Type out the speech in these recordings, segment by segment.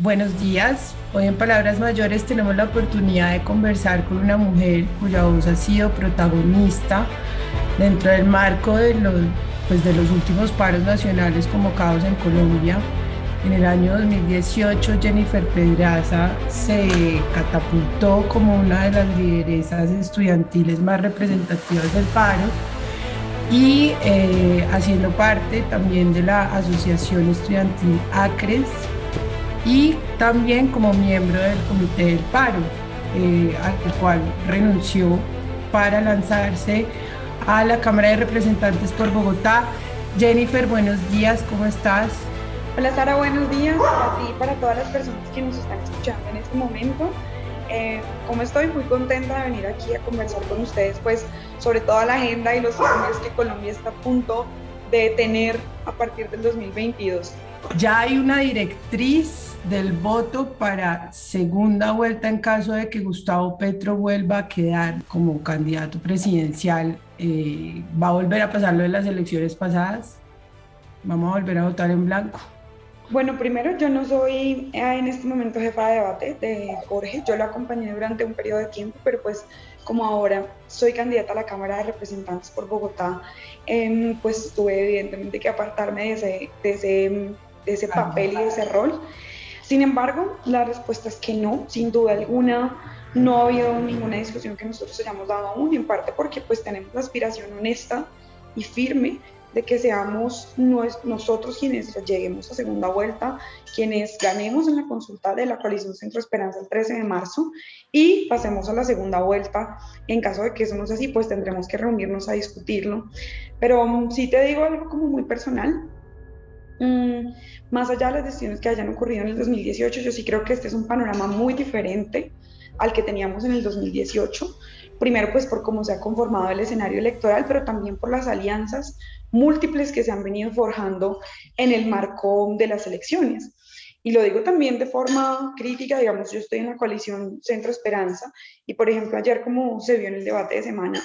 Buenos días. Hoy en Palabras Mayores tenemos la oportunidad de conversar con una mujer cuya voz ha sido protagonista dentro del marco de los últimos paros nacionales convocados en Colombia. En el año 2018, Jennifer Pedraza se catapultó como una de las lideresas estudiantiles más representativas del paro y haciendo parte también de la Asociación Estudiantil ACRES y también como miembro del Comité del Paro, al cual renunció para lanzarse a la Cámara de Representantes por Bogotá. Jennifer, buenos días, ¿cómo estás? Hola Sara, buenos días para ti y para todas las personas que nos están escuchando en este momento. Como estoy muy contenta de venir aquí a conversar con ustedes, pues sobre toda la agenda y los cambios que Colombia está a punto de tener a partir del 2022. Ya hay una directriz del voto para segunda vuelta en caso de que Gustavo Petro vuelva a quedar como candidato presidencial. ¿Va a volver a pasar lo de las elecciones pasadas? ¿Vamos a volver a votar en blanco? Bueno, primero yo no soy en este momento jefa de debate de Jorge, yo lo acompañé durante un periodo de tiempo, pero pues como ahora soy candidata a la Cámara de Representantes por Bogotá, pues tuve evidentemente que apartarme de ese papel y de ese rol. Sin embargo, la respuesta es que no, sin duda alguna, no ha habido ninguna discusión que nosotros hayamos dado aún, en parte porque pues tenemos la aspiración honesta y firme de que seamos nosotros quienes lleguemos a segunda vuelta, quienes ganemos en la consulta de la coalición Centro Esperanza el 13 de marzo y pasemos a la segunda vuelta. En caso de que eso no sea así, pues tendremos que reunirnos a discutirlo. Pero sí te digo algo como muy personal. Mm, Más allá de las decisiones que hayan ocurrido en el 2018, yo sí creo que este es un panorama muy diferente al que teníamos en el 2018. Primero, pues por cómo se ha conformado el escenario electoral, pero también por las alianzas múltiples que se han venido forjando en el marco de las elecciones. Y lo digo también de forma crítica, digamos, yo estoy en la coalición Centro Esperanza y, por ejemplo, ayer como se vio en el debate de semana,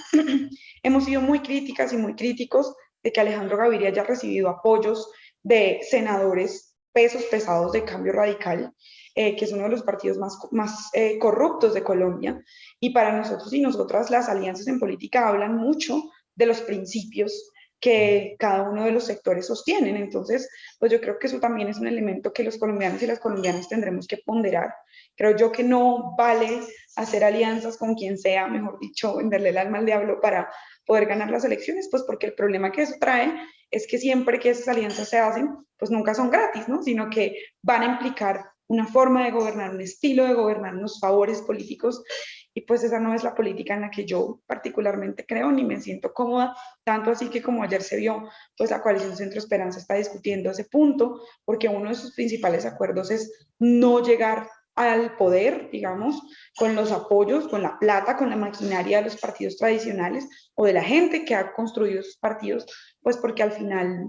hemos sido muy críticas y muy críticos de que Alejandro Gaviria haya recibido apoyos de senadores pesos pesados de Cambio Radical, que es uno de los partidos más corruptos de Colombia. Y para nosotros y nosotras las alianzas en política hablan mucho de los principios que cada uno de los sectores sostienen. Entonces, pues yo creo que eso también es un elemento que los colombianos y las colombianas tendremos que ponderar. Creo yo que no vale hacer alianzas con quien sea, mejor dicho, venderle el alma al diablo para poder ganar las elecciones, pues porque el problema que eso trae es que siempre que esas alianzas se hacen, pues nunca son gratis, ¿no? Sino que van a implicar una forma de gobernar, un estilo de gobernar, unos favores políticos, y pues esa no es la política en la que yo particularmente creo ni me siento cómoda, tanto así que como ayer se vio, pues la coalición Centro Esperanza está discutiendo ese punto, porque uno de sus principales acuerdos es no llegar al poder, digamos, con los apoyos, con la plata, con la maquinaria de los partidos tradicionales o de la gente que ha construido esos partidos, pues porque al final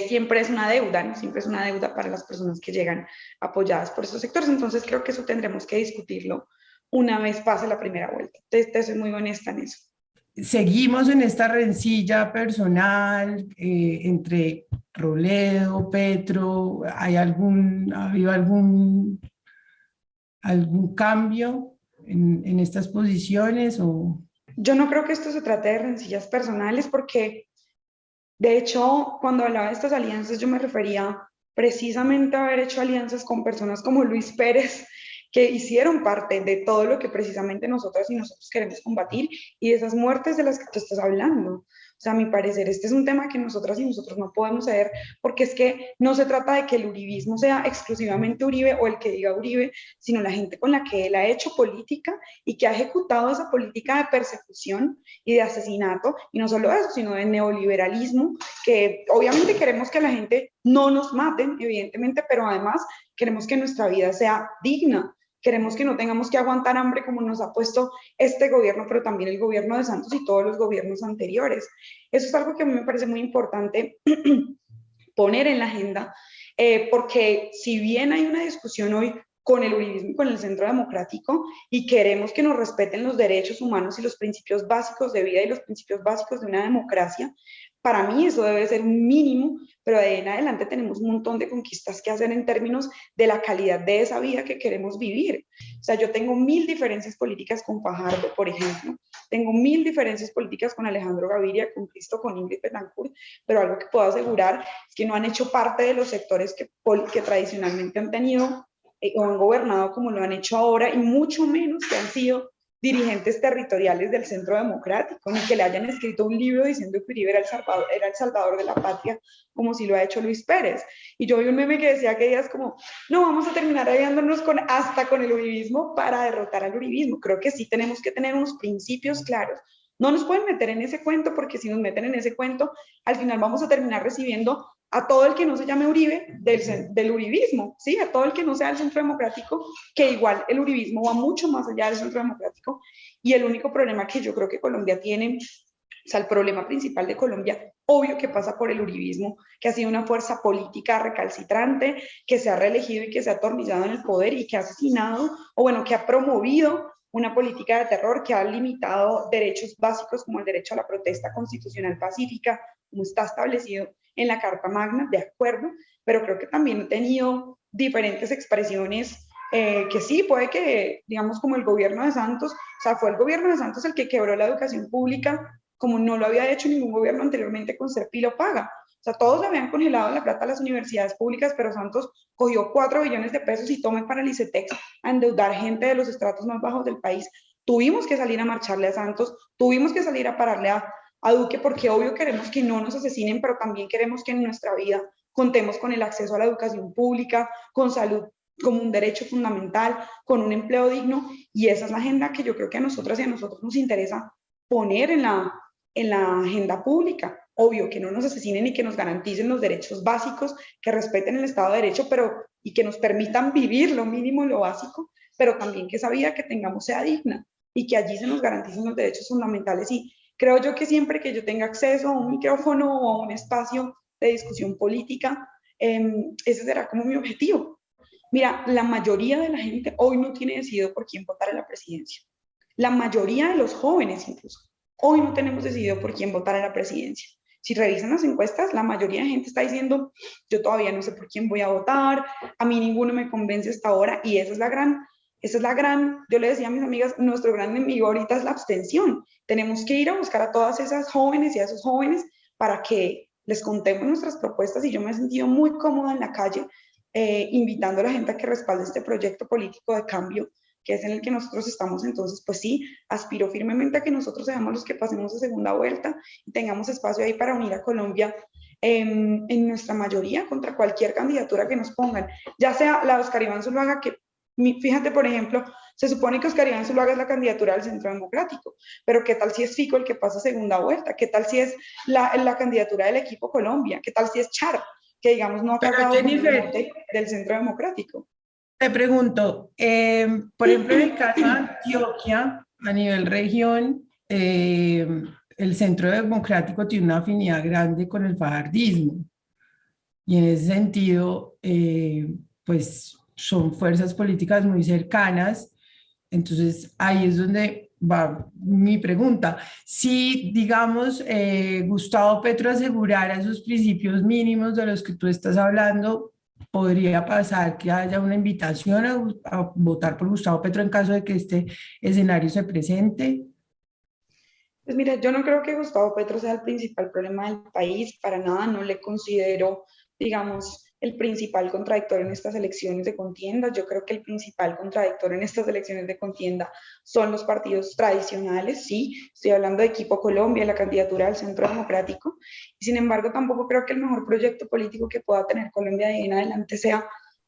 siempre es una deuda, ¿no? Siempre es una deuda para las personas que llegan apoyadas por esos sectores. Entonces creo que eso tendremos que discutirlo una vez pase la primera vuelta. Te soy muy honesta en eso. Seguimos en esta rencilla personal entre Robledo, Petro. ¿Ha habido algún cambio en estas posiciones o? Yo no creo que esto se trate de rencillas personales porque, de hecho, cuando hablaba de estas alianzas, yo me refería precisamente a haber hecho alianzas con personas como Luis Pérez, que hicieron parte de todo lo que precisamente nosotras y nosotros queremos combatir y de esas muertes de las que tú estás hablando. O sea, a mi parecer, este es un tema que nosotras y nosotros no podemos ceder, porque es que no se trata de que el uribismo sea exclusivamente Uribe o el que diga Uribe, sino la gente con la que él ha hecho política y que ha ejecutado esa política de persecución y de asesinato, y no solo eso, sino de neoliberalismo, que obviamente queremos que la gente no nos maten, evidentemente, pero además queremos que nuestra vida sea digna, queremos que no tengamos que aguantar hambre como nos ha puesto este gobierno, pero también el gobierno de Santos y todos los gobiernos anteriores. Eso es algo que a mí me parece muy importante poner en la agenda, porque si bien hay una discusión hoy con el uribismo y con el centro democrático y queremos que nos respeten los derechos humanos y los principios básicos de vida y los principios básicos de una democracia, Para mí eso debe ser un mínimo, pero de ahí en adelante tenemos un montón de conquistas que hacer en términos de la calidad de esa vida que queremos vivir. O sea, yo tengo 1000 diferencias políticas con Fajardo, por ejemplo, tengo 1000 diferencias políticas con Alejandro Gaviria, con Cristo, con Ingrid Betancourt, pero algo que puedo asegurar es que no han hecho parte de los sectores que tradicionalmente han tenido o han gobernado como lo han hecho ahora, y mucho menos que han sido dirigentes territoriales del Centro Democrático, ni que le hayan escrito un libro diciendo que Uribe era el salvador de la patria, como si lo ha hecho Luis Pérez. Y yo vi un meme que decía que días como, no, vamos a terminar aliándonos hasta con el uribismo para derrotar al uribismo. Creo que sí tenemos que tener unos principios claros. No nos pueden meter en ese cuento, porque si nos meten en ese cuento, al final vamos a terminar recibiendo a todo el que no se llame Uribe del uribismo, ¿sí? A todo el que no sea del Centro Democrático, que igual el uribismo va mucho más allá del Centro Democrático, y el único problema que yo creo que Colombia tiene, o sea, el problema principal de Colombia, obvio que pasa por el uribismo, que ha sido una fuerza política recalcitrante, que se ha reelegido y que se ha atornillado en el poder y que ha asesinado, o bueno, que ha promovido una política de terror, que ha limitado derechos básicos como el derecho a la protesta constitucional pacífica, como está establecido en la Carta Magna, de acuerdo, pero creo que también ha tenido diferentes expresiones que sí, puede que, digamos, como el gobierno de Santos, o sea, fue el gobierno de Santos el que quebró la educación pública, como no lo había hecho ningún gobierno anteriormente con Serpilo Paga. O sea, todos le habían congelado la plata a las universidades públicas, pero Santos cogió 4 billones de pesos y tome para el ICETEX a endeudar gente de los estratos más bajos del país. Tuvimos que salir a marcharle a Santos, tuvimos que salir a pararle a Duque, porque obvio queremos que no nos asesinen, pero también queremos que en nuestra vida contemos con el acceso a la educación pública, con salud como un derecho fundamental, con un empleo digno, y esa es la agenda que yo creo que a nosotras y a nosotros nos interesa poner en la agenda pública. Obvio, que no nos asesinen y que nos garanticen los derechos básicos, que respeten el Estado de Derecho, pero y que nos permitan vivir lo mínimo y lo básico, pero también que esa vida que tengamos sea digna y que allí se nos garanticen los derechos fundamentales. Y creo yo que siempre que yo tenga acceso a un micrófono o a un espacio de discusión política, ese será como mi objetivo. Mira, la mayoría de la gente hoy no tiene decidido por quién votar en la presidencia. La mayoría de los jóvenes incluso. Hoy no tenemos decidido por quién votar en la presidencia. Si revisan las encuestas, la mayoría de gente está diciendo, yo todavía no sé por quién voy a votar, a mí ninguno me convence hasta ahora, y esa es la gran, yo le decía a mis amigas, nuestro gran enemigo ahorita es la abstención. Tenemos que ir a buscar a todas esas jóvenes y a esos jóvenes para que les contemos nuestras propuestas, y yo me he sentido muy cómoda en la calle invitando a la gente a que respalde este proyecto político de cambio, que es en el que nosotros estamos. Entonces, pues sí, aspiro firmemente a que nosotros seamos los que pasemos a segunda vuelta y tengamos espacio ahí para unir a Colombia en nuestra mayoría contra cualquier candidatura que nos pongan, ya sea la de Oscar Iván Zuluaga, que fíjate, por ejemplo, se supone que Oscar Iván Zuluaga es la candidatura del Centro Democrático, pero ¿qué tal si es Fico el que pasa a segunda vuelta? ¿Qué tal si es la candidatura del equipo Colombia? ¿Qué tal si es Char, que digamos no ha Pero cargado con el Jennifer, mote del Centro Democrático? te pregunto, por ejemplo, en el caso de Antioquia, a nivel región, el Centro Democrático tiene una afinidad grande con el fajardismo y en ese sentido, pues son fuerzas políticas muy cercanas. Entonces, ahí es donde va mi pregunta. Si, digamos, Gustavo Petro asegurara esos principios mínimos de los que tú estás hablando, podría pasar que haya una invitación a votar por Gustavo Petro en caso de que este escenario se presente. Pues mira, yo no creo que Gustavo Petro sea el principal problema del país, para nada, no le considero, digamos, el principal contradictor en estas elecciones de contienda. Yo creo que el principal contradictor en estas elecciones de contienda son los partidos tradicionales, sí, estoy hablando de Equipo Colombia, la candidatura del Centro Democrático, y sin embargo tampoco creo que el mejor proyecto político que pueda tener Colombia de ahí en adelante sea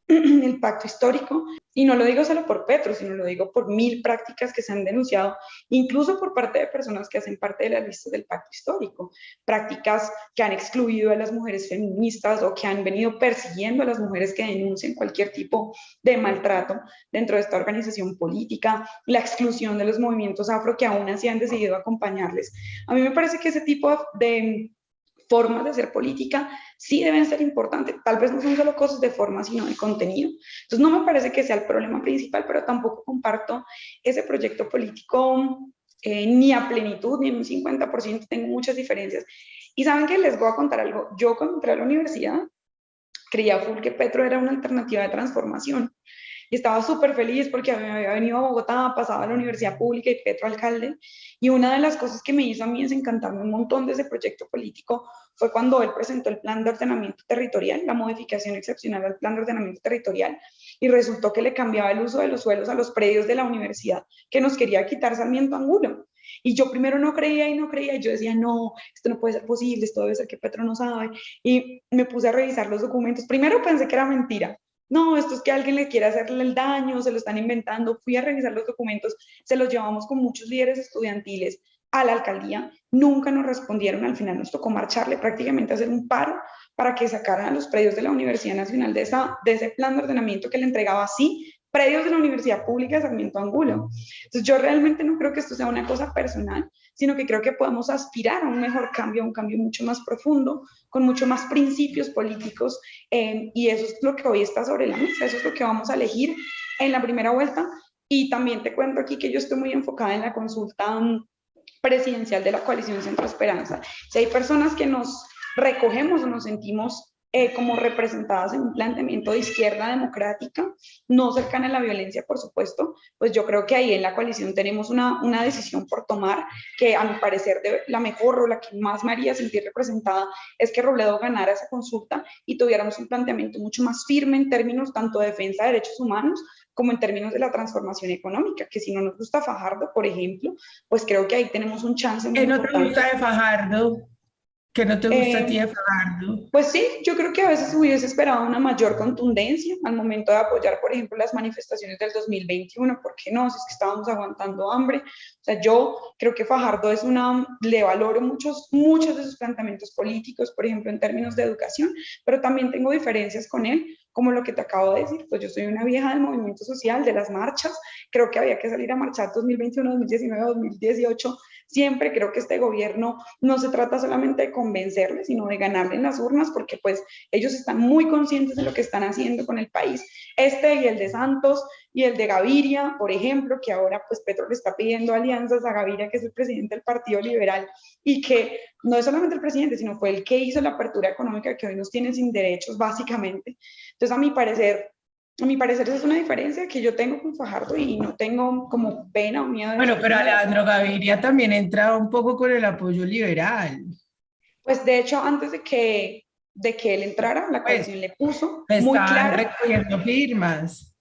el pacto histórico, y no lo digo solo por Petro, sino lo digo por 1000 prácticas que se han denunciado, incluso por parte de personas que hacen parte de las listas del pacto histórico, prácticas que han excluido a las mujeres feministas o que han venido persiguiendo a las mujeres que denuncien cualquier tipo de maltrato dentro de esta organización política, la exclusión de los movimientos afro que aún así han decidido acompañarles. A mí me parece que ese tipo de formas de hacer política sí deben ser importantes. Tal vez no son solo cosas de forma, sino de contenido. Entonces no me parece que sea el problema principal, pero tampoco comparto ese proyecto político ni a plenitud, ni en un 50%. Tengo muchas diferencias. Y saben que les voy a contar algo. Yo cuando entré a la universidad creía full que Petro era una alternativa de transformación. Y estaba súper feliz porque había venido a Bogotá, pasaba a la universidad pública y Petro alcalde. Y una de las cosas que me hizo a mí desencantarme un montón de ese proyecto político fue cuando él presentó el plan de ordenamiento territorial, la modificación excepcional al plan de ordenamiento territorial, y resultó que le cambiaba el uso de los suelos a los predios de la universidad, que nos quería quitar Sarmiento Angulo. Y yo primero no creía y no creía, y yo decía, no, esto no puede ser posible, esto debe ser que Petro no sabe. Y me puse a revisar los documentos. Primero pensé que era mentira, no, esto es que alguien le quiere hacerle el daño, se lo están inventando. Fui a revisar los documentos, se los llevamos con muchos líderes estudiantiles a la alcaldía, nunca nos respondieron, al final nos tocó marcharle, prácticamente hacer un paro para que sacaran a los predios de la Universidad Nacional de ese plan de ordenamiento que le entregaba así predios de la Universidad Pública de Sarmiento Angulo. Entonces yo realmente no creo que esto sea una cosa personal, sino que creo que podemos aspirar a un mejor cambio, a un cambio mucho más profundo, con mucho más principios políticos, y eso es lo que hoy está sobre la mesa, eso es lo que vamos a elegir en la primera vuelta. Y también te cuento aquí que yo estoy muy enfocada en la consulta presidencial de la coalición Centro Esperanza. Si hay personas que nos recogemos o nos sentimos como representadas en un planteamiento de izquierda democrática, no cercana a la violencia, por supuesto, pues yo creo que ahí en la coalición tenemos una decisión por tomar, que a mi parecer la mejor o la que más me haría sentir representada es que Robledo ganara esa consulta y tuviéramos un planteamiento mucho más firme en términos tanto de defensa de derechos humanos como en términos de la transformación económica, que si no nos gusta Fajardo, por ejemplo, pues creo que ahí tenemos un chance muy ¿Qué no te importante. gusta de Fajardo? ¿Qué no te gusta a ti Eh, de Fajardo? Pues sí, yo creo que a veces hubiese esperado una mayor contundencia al momento de apoyar, por ejemplo, las manifestaciones del 2021. ¿Por qué no? Si es que estábamos aguantando hambre. O sea, yo creo que Fajardo le valoro muchos de sus planteamientos políticos, por ejemplo, en términos de educación, pero también tengo diferencias con él, como lo que te acabo de decir. Pues yo soy una vieja del movimiento social, de las marchas. Creo que había que salir a marchar 2021, 2019, 2018. Siempre creo que este gobierno no se trata solamente de convencerle, sino de ganarle en las urnas, porque pues ellos están muy conscientes de lo que están haciendo con el país. Este y el de Santos y el de Gaviria, por ejemplo, que ahora pues Petro le está pidiendo alianzas a Gaviria, que es el presidente del Partido Liberal, y que no es solamente el presidente, sino fue el que hizo la apertura económica que hoy nos tiene sin derechos, básicamente. Entonces, a mi parecer esa es una diferencia que yo tengo con Fajardo y no tengo como pena o miedo de Bueno, decir pero como, Alejandro Gaviria también entra un poco con el apoyo liberal. pues de hecho antes de que él entrara, la Pues coalición le puso muy estaban clara. recogiendo firmas.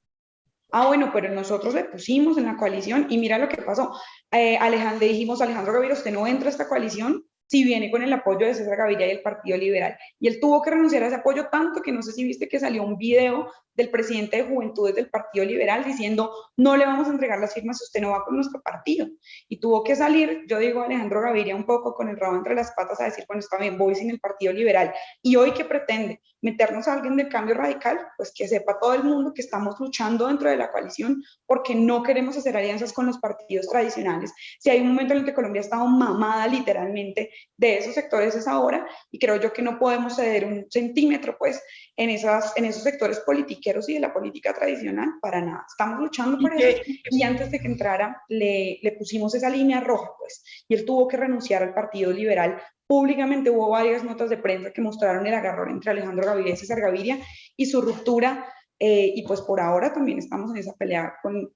Ah, bueno, pero nosotros le pusimos en la coalición y mira lo que pasó. Alejandro, dijimos, Alejandro Gaviria, usted no entra a esta coalición si viene con el apoyo de César Gaviria y el Partido Liberal. Y él tuvo que renunciar a ese apoyo tanto que no sé si viste que salió un video del presidente de Juventudes del Partido Liberal diciendo, no le vamos a entregar las firmas si usted no va con nuestro partido. Y tuvo que salir, yo digo, Alejandro Gaviria un poco con el rabo entre las patas a decir, bueno, está bien, voy sin el Partido Liberal. Y hoy, ¿qué pretende? Meternos a alguien del cambio radical, pues que sepa todo el mundo que estamos luchando dentro de la coalición porque no queremos hacer alianzas con los partidos tradicionales. Si hay un momento en el que Colombia ha estado mamada literalmente de esos sectores es ahora, y creo yo que no podemos ceder un centímetro pues en esos sectores politiqueros y de la política tradicional para nada. Estamos luchando Y por eso que, y antes de que entrara le pusimos esa línea roja pues y él tuvo que renunciar al Partido Liberal. Públicamente hubo varias notas de prensa que mostraron el agarrón entre Alejandro Gaviria y César Gaviria y su ruptura, y pues por ahora también estamos en esa pelea con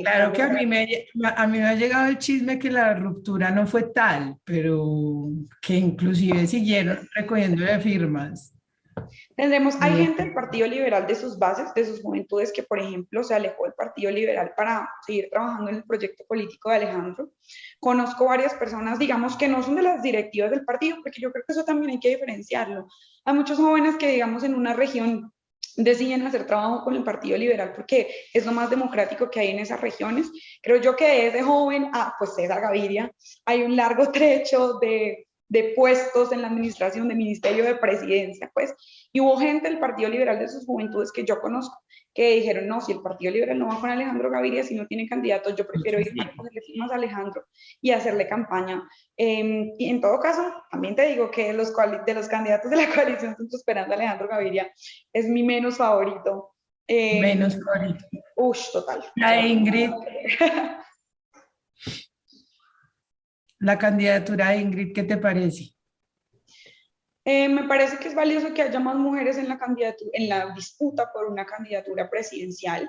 claro que a mí me ha llegado el chisme que la ruptura no fue tal, pero que inclusive siguieron recogiendo de firmas. hay Eh, gente del Partido Liberal de sus bases, de sus juventudes, que por ejemplo se alejó del Partido Liberal para seguir trabajando en el proyecto político de Alejandro. Conozco varias personas, digamos, que no son de las directivas del partido, porque yo creo que eso también hay que diferenciarlo. Hay muchos jóvenes que, digamos, en una región deciden hacer trabajo con el Partido Liberal porque es lo más democrático que hay en esas regiones. Creo yo que desde joven, pues César Gaviria, hay un largo trecho de puestos en la administración, de ministerio de presidencia, pues, y hubo gente del Partido Liberal de sus juventudes que yo conozco, que dijeron, no, si el Partido Liberal no va con Alejandro Gaviria, si no tiene candidatos, yo prefiero ir a recogerle firmas a Alejandro y hacerle campaña. Y en todo caso, también te digo que de los candidatos de la coalición Centro Esperanza, Alejandro Gaviria es mi menos favorito. Menos favorito. Total. O La sea, Ingrid, la candidatura de Ingrid, ¿qué te parece? Me parece que es valioso que haya más mujeres en la candidatura, en la disputa por una candidatura presidencial.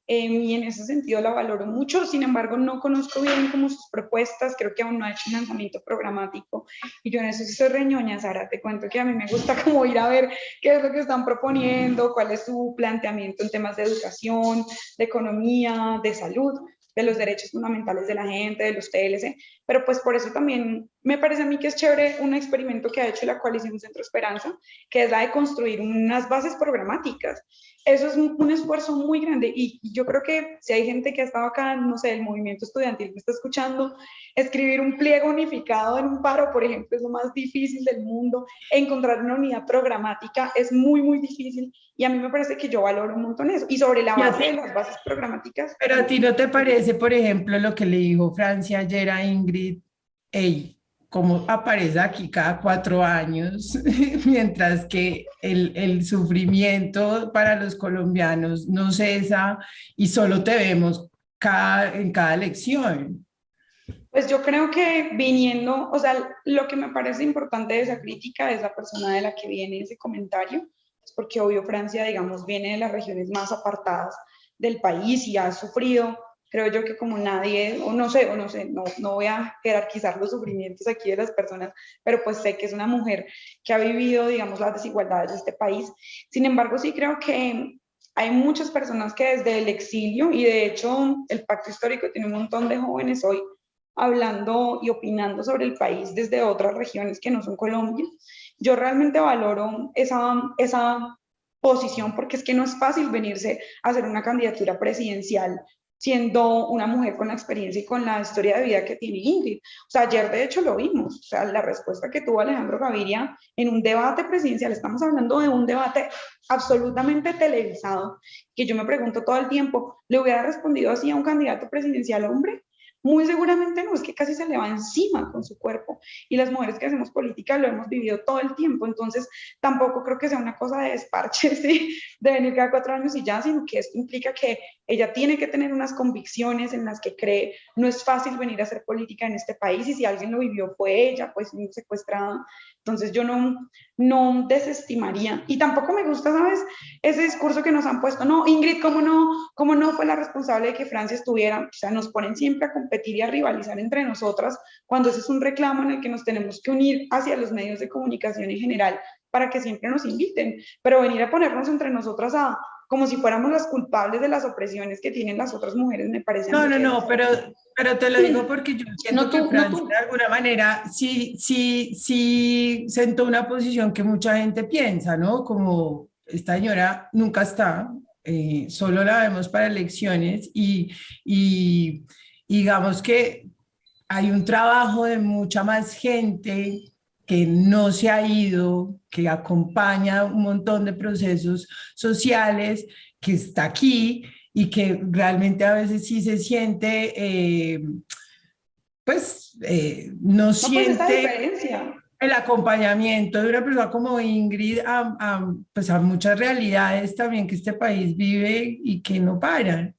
Y en ese sentido la valoro mucho. Sin embargo, no conozco bien como sus propuestas, creo que aún no ha hecho un lanzamiento programático, y yo en eso sí soy reñoña, Sara, te cuento que a mí me gusta como ir a ver qué es lo que están proponiendo, cuál es su planteamiento en temas de educación, de economía, de salud, de los derechos fundamentales de la gente, de los TLC, pero pues por eso también me parece a mí que es chévere un experimento que ha hecho la coalición Centro Esperanza, que es la de construir unas bases programáticas. Eso es un esfuerzo muy grande, y yo creo que si hay gente que ha estado acá, no sé, el movimiento estudiantil que está escuchando, escribir un pliego unificado en un paro, por ejemplo, es lo más difícil del mundo. Encontrar una unidad programática es muy, muy difícil, y a mí me parece que yo valoro un montón eso. Y sobre la ¿Y a base ti? de las bases programáticas, Pero a ti no te parece, por ejemplo, lo que le dijo Francia ayer a Ingrid, ey, cómo aparece aquí cada 4 años, mientras que el sufrimiento para los colombianos no cesa y solo te vemos en cada elección. pues yo creo que viniendo, o sea, lo que me parece importante de esa crítica es la persona de la que viene ese comentario, es porque obvio Francia, digamos, viene de las regiones más apartadas del país y ha sufrido, creo yo que como nadie, o no sé, no voy a jerarquizar los sufrimientos aquí de las personas, pero pues sé que es una mujer que ha vivido, digamos, las desigualdades de este país. Sin embargo, sí creo que hay muchas personas que desde el exilio, y de hecho el pacto histórico tiene un montón de jóvenes hoy hablando y opinando sobre el país desde otras regiones que no son Colombia. Yo realmente valoro esa posición, porque es que no es fácil venirse a hacer una candidatura presidencial siendo una mujer con la experiencia y con la historia de vida que tiene Ingrid. O sea, ayer de hecho lo vimos, o sea, la respuesta que tuvo Alejandro Gaviria en un debate presidencial, estamos hablando de un debate absolutamente televisado, que yo me pregunto todo el tiempo, ¿le hubiera respondido así a un candidato presidencial hombre? Muy seguramente no, es que casi se le va encima con su cuerpo, y las mujeres que hacemos política lo hemos vivido todo el tiempo, entonces tampoco creo que sea una cosa de desparche, ¿sí? De venir cada 4 años y ya, sino que esto implica que ella tiene que tener unas convicciones en las que cree. No es fácil venir a hacer política en este país, y si alguien lo vivió fue ella, pues secuestrada. Entonces yo no desestimaría, y tampoco me gusta, ¿sabes? Ese discurso que nos han puesto, no, Ingrid, cómo no fue la responsable de que Francia estuviera? O sea, nos ponen siempre a competir y a rivalizar entre nosotras, cuando ese es un reclamo en el que nos tenemos que unir hacia los medios de comunicación en general para que siempre nos inviten, pero venir a ponernos entre nosotras como si fuéramos las culpables de las opresiones que tienen las otras mujeres, me parece a No, mí no, que no, pero te lo digo porque yo no siento que tú, no Francia de tú. alguna manera sí sentó una posición que mucha gente piensa, ¿no? Como esta señora nunca está, solo la vemos para elecciones y digamos que hay un trabajo de mucha más gente que no se ha ido, que acompaña un montón de procesos sociales, que está aquí y que realmente a veces sí se siente, no No, pues esta siente diferencia. el acompañamiento de una persona como Ingrid pues a muchas realidades también que este país vive y que no paran.